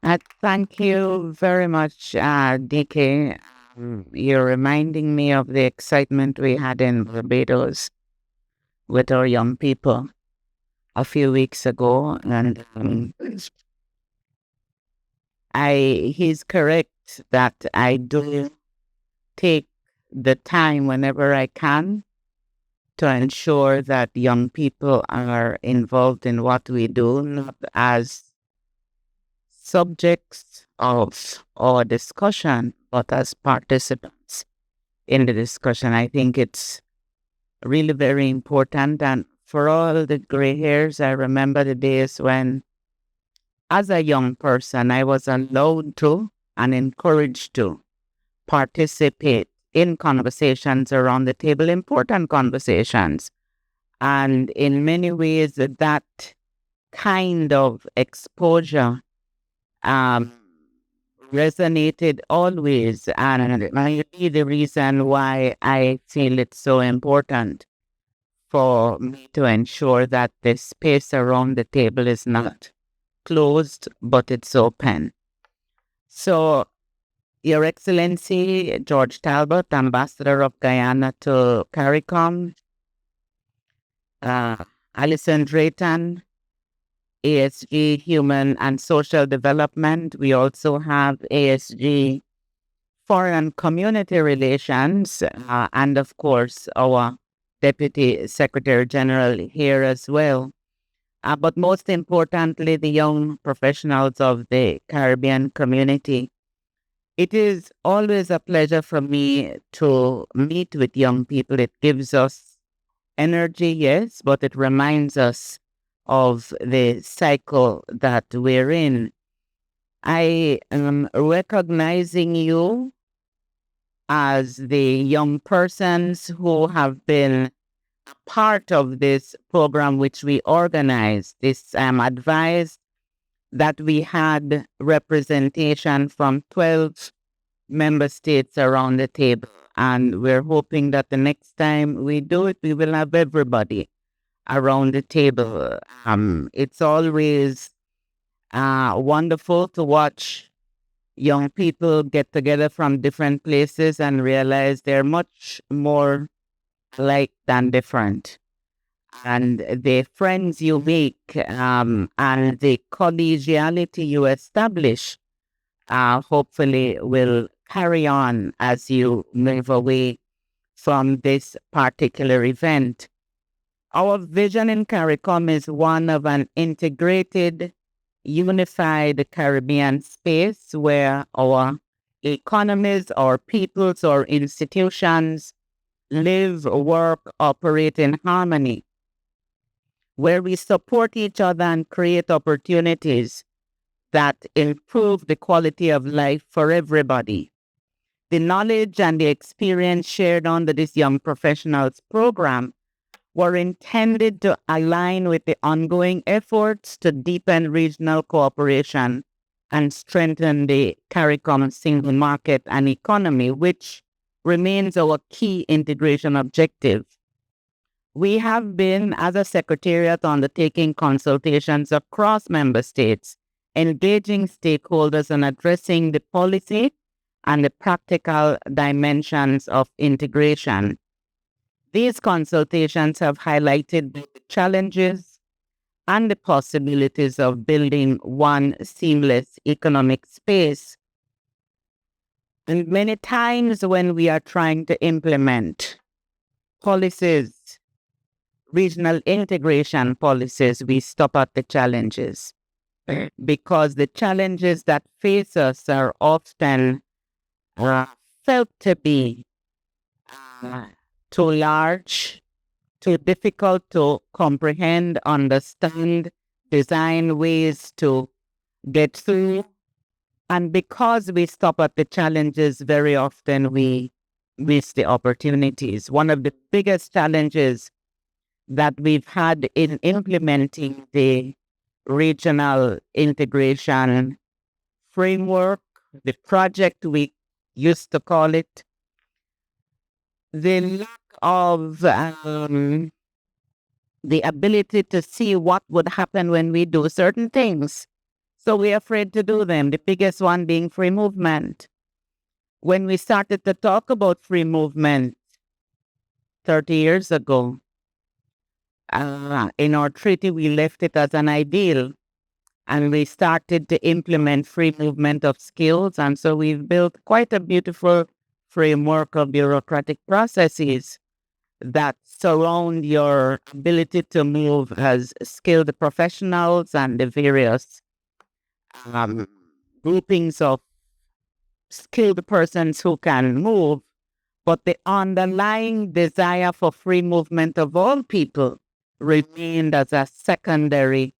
Thank you very much, DK. You're reminding me of the excitement we had in Barbados with our young people a few weeks ago, and he's correct that I do take the time whenever I can to ensure that young people are involved in what we do, not as subjects of our discussion, but as participants in the discussion. I think it's really very important. And for all the gray hairs, I remember the days when, as a young person, I was allowed to and encouraged to participate in conversations around the table, important conversations. And in many ways, that kind of exposure um, resonated always. And maybe the reason why I feel it's so important for me to ensure that the space around the table is not closed, but it's open. So, Your Excellency, George Talbot, Ambassador of Guyana to CARICOM, Alison Drayton, ASG Human and Social Development. We also have ASG Foreign Community Relations, and of course, our Deputy Secretary General here as well. But most importantly, the young professionals of the Caribbean community. It is always a pleasure for me to meet with young people. It gives us energy, yes, but it reminds us of the cycle that we're in. I am recognizing you as the young persons who have been a part of this program which we organized. This advised that we had representation from 12 member states around the table. And we're hoping that the next time we do it, we will have everybody around the table. It's always wonderful to watch young people get together from different places and realize they're much more alike than different. And the friends you make and the collegiality you establish hopefully will carry on as you move away from this particular event. Our vision in CARICOM is one of an integrated, unified Caribbean space where our economies, our peoples, our institutions live, work, operate in harmony, where we support each other and create opportunities that improve the quality of life for everybody. The knowledge and the experience shared under this Young Professionals program were intended to align with the ongoing efforts to deepen regional cooperation and strengthen the CARICOM single market and economy, which remains our key integration objective. We have been, as a secretariat, undertaking consultations across member states, engaging stakeholders and addressing the policy and the practical dimensions of integration. These consultations have highlighted the challenges and the possibilities of building one seamless economic space. And many times when we are trying to implement policies, regional integration policies, we stop at the challenges because the challenges that face us are often felt to be too large, too difficult to comprehend, understand, design ways to get through. And because we stop at the challenges, very often we miss the opportunities. One of the biggest challenges that we've had in implementing the regional integration framework, the project we used to call it, the lack of the ability to see what would happen when we do certain things. So we're afraid to do them, the biggest one being free movement. When we started to talk about free movement 30 years ago, in our treaty, we left it as an ideal, and we started to implement free movement of skills. And so we've built quite a beautiful framework of bureaucratic processes that surround your ability to move as skilled professionals and the various um, groupings of skilled persons who can move, but the underlying desire for free movement of all people remained as a secondary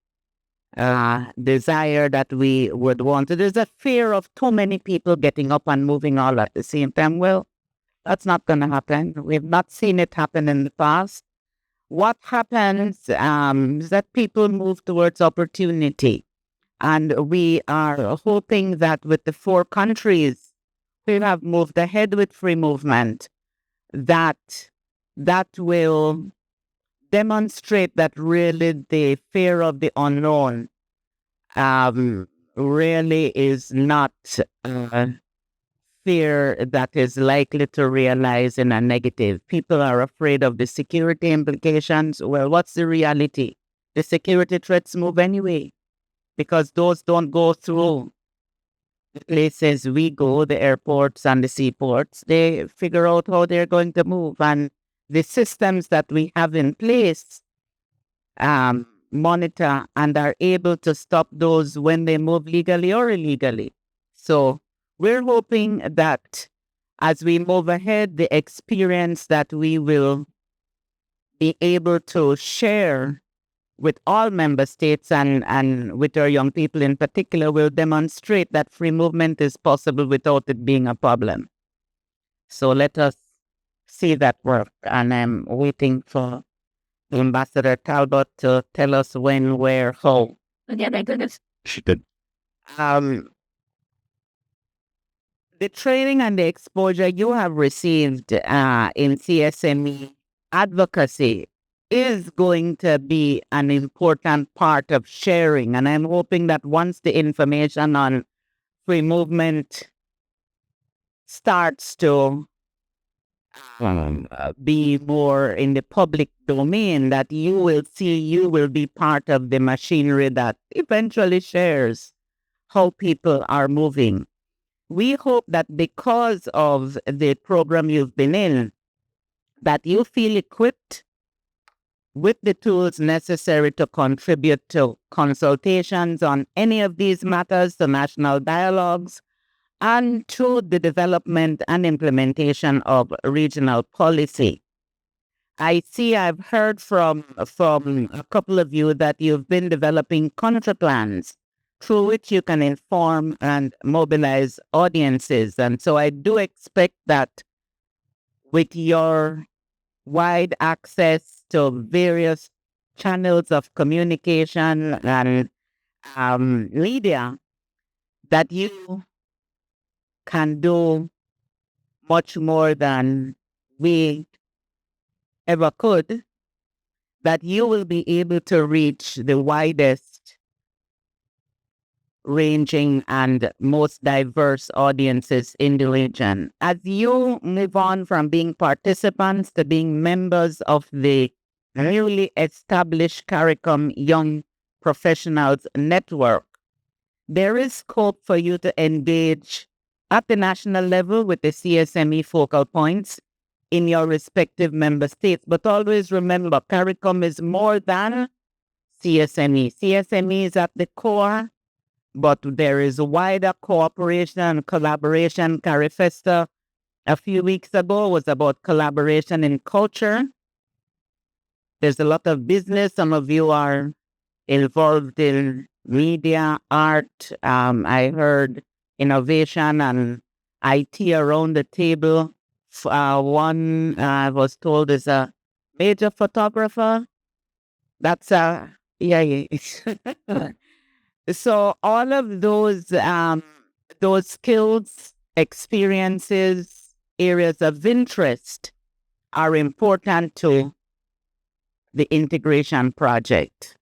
desire that we would want. There's a fear of too many people getting up and moving all at the same time. Well, that's not going to happen. We've not seen it happen in the past. What happens is that people move towards opportunity. And we are hoping that with the 4 countries who have moved ahead with free movement, that will demonstrate that really the fear of the unknown really is not fear that is likely to realize in a negative. People are afraid of the security implications. Well, what's the reality? The security threats move anyway, because those don't go through the places we go, the airports and the seaports. They figure out how they're going to move. And the systems that we have in place monitor and are able to stop those when they move legally or illegally. So we're hoping that as we move ahead, the experience that we will be able to share with all member states and with our young people in particular will demonstrate that free movement is possible without it being a problem. So let us see that work. And I'm waiting for Ambassador Talbot to tell us when, where, how. Yeah, my goodness. She did. The training and the exposure you have received in CSME advocacy is going to be an important part of sharing. And I'm hoping that once the information on free movement starts to be more in the public domain, that you will be part of the machinery that eventually shares how people are moving. We hope that because of the program you've been in, that you feel equipped with the tools necessary to contribute to consultations on any of these matters, to national dialogues, and to the development and implementation of regional policy. I see I've heard from a couple of you that you've been developing contraplans through which you can inform and mobilize audiences. And so I do expect that with your wide access to various channels of communication and media, that you can do much more than we ever could, that you will be able to reach the widest ranging and most diverse audiences in the region. As you move on from being participants to being members of the newly established CARICOM Young Professionals Network, there is scope for you to engage at the national level with the CSME focal points in your respective member states. But always remember, CARICOM is more than CSME. CSME is at the core, but there is a wider cooperation and collaboration. CARIFESTA a few weeks ago was about collaboration in culture. There's a lot of business. Some of you are involved in media, art. I heard innovation and IT around the table. One I was told is a major photographer. That's yeah. So all of those skills, experiences, areas of interest are important to the integration project.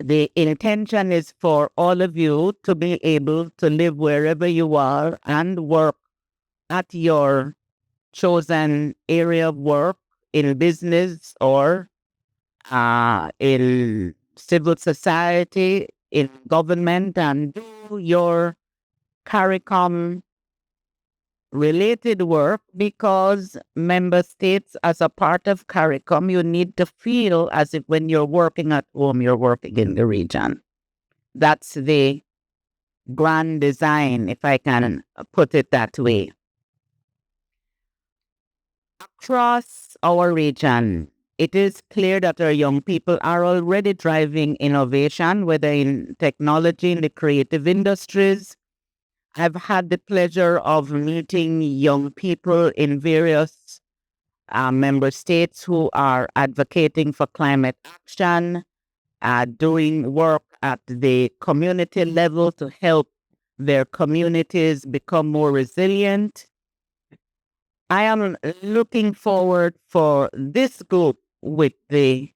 The intention is for all of you to be able to live wherever you are and work at your chosen area of work in business or in civil society, in government, and do your CARICOM related work, because member states, as a part of CARICOM, you need to feel as if when you're working at home, you're working in the region. That's the grand design, if I can put it that way. Across our region, it is clear that our young people are already driving innovation, whether in technology, in the creative industries. I've had the pleasure of meeting young people in various member states who are advocating for climate action, doing work at the community level to help their communities become more resilient. I am looking forward for this group with the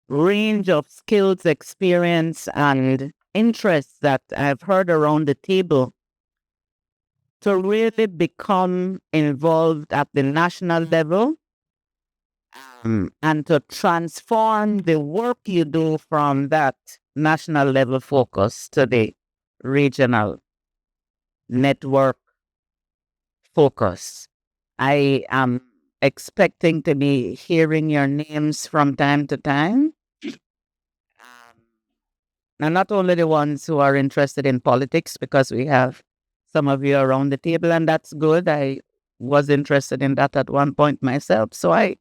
range of skills, experience, and interests that I've heard around the table to really become involved at the national level, and to transform the work you do from that national level focus to the regional network focus. I am expecting to be hearing your names from time to time. And not only the ones who are interested in politics, because we have some of you around the table, and that's good. I was interested in that at one point myself. So I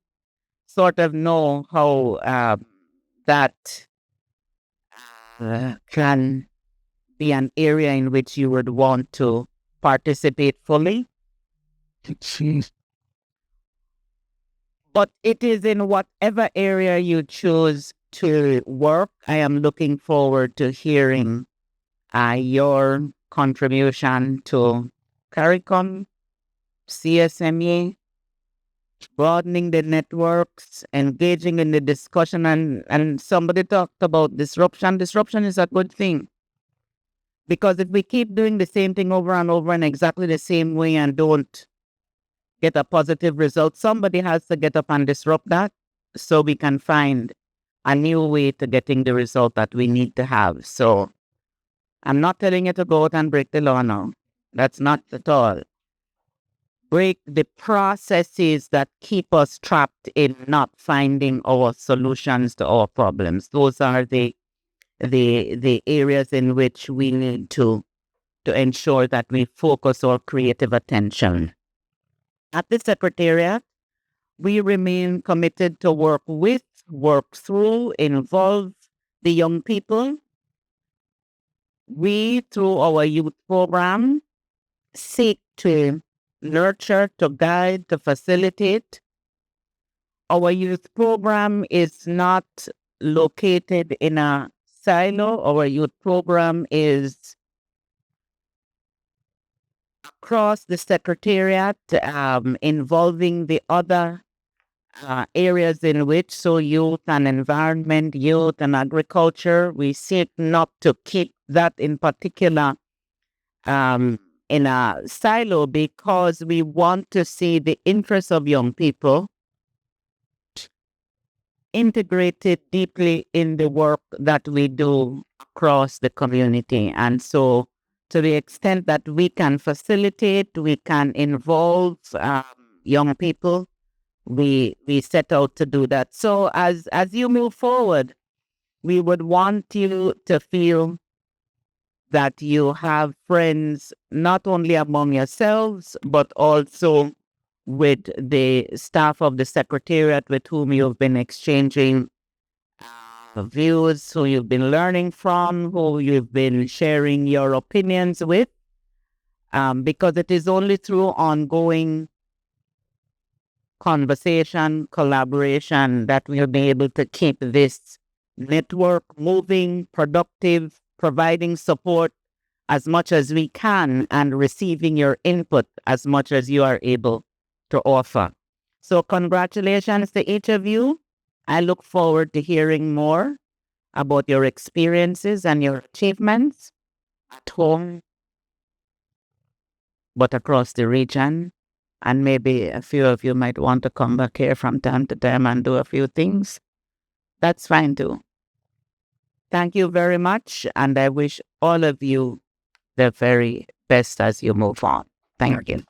sort of know how that can be an area in which you would want to participate fully. But it is in whatever area you choose to work. I am looking forward to hearing your contribution to CARICOM, CSME, broadening the networks, engaging in the discussion. And somebody talked about disruption. Disruption is a good thing, because if we keep doing the same thing over and over in exactly the same way and don't get a positive result, somebody has to get up and disrupt that so we can find a new way to getting the result that we need to have. So I'm not telling you to go out and break the law now. That's not at all. Break the processes that keep us trapped in not finding our solutions to our problems. Those are the areas in which we need to ensure that we focus our creative attention. At the Secretariat, we remain committed to work with, work through, involve the young people. We, through our youth program, seek to nurture, to guide, to facilitate. Our youth program is not located in a silo. Our youth program is across the Secretariat, involving the other areas in which, so youth and environment, youth and agriculture. We seek not to keep that in particular in a silo, because we want to see the interests of young people integrated deeply in the work that we do across the community. And so, to the extent that we can facilitate, we can involve young people, we set out to do that. So as you move forward, we would want you to feel that you have friends not only among yourselves, but also with the staff of the Secretariat with whom you've been exchanging views, who you've been learning from, who you've been sharing your opinions with, because it is only through ongoing conversation, collaboration, that we'll be able to keep this network moving, productive, providing support as much as we can, and receiving your input as much as you are able to offer. So congratulations to each of you. I look forward to hearing more about your experiences and your achievements at home, but across the region. And maybe a few of you might want to come back here from time to time and do a few things. That's fine too. Thank you very much. And I wish all of you the very best as you move on. Thank you.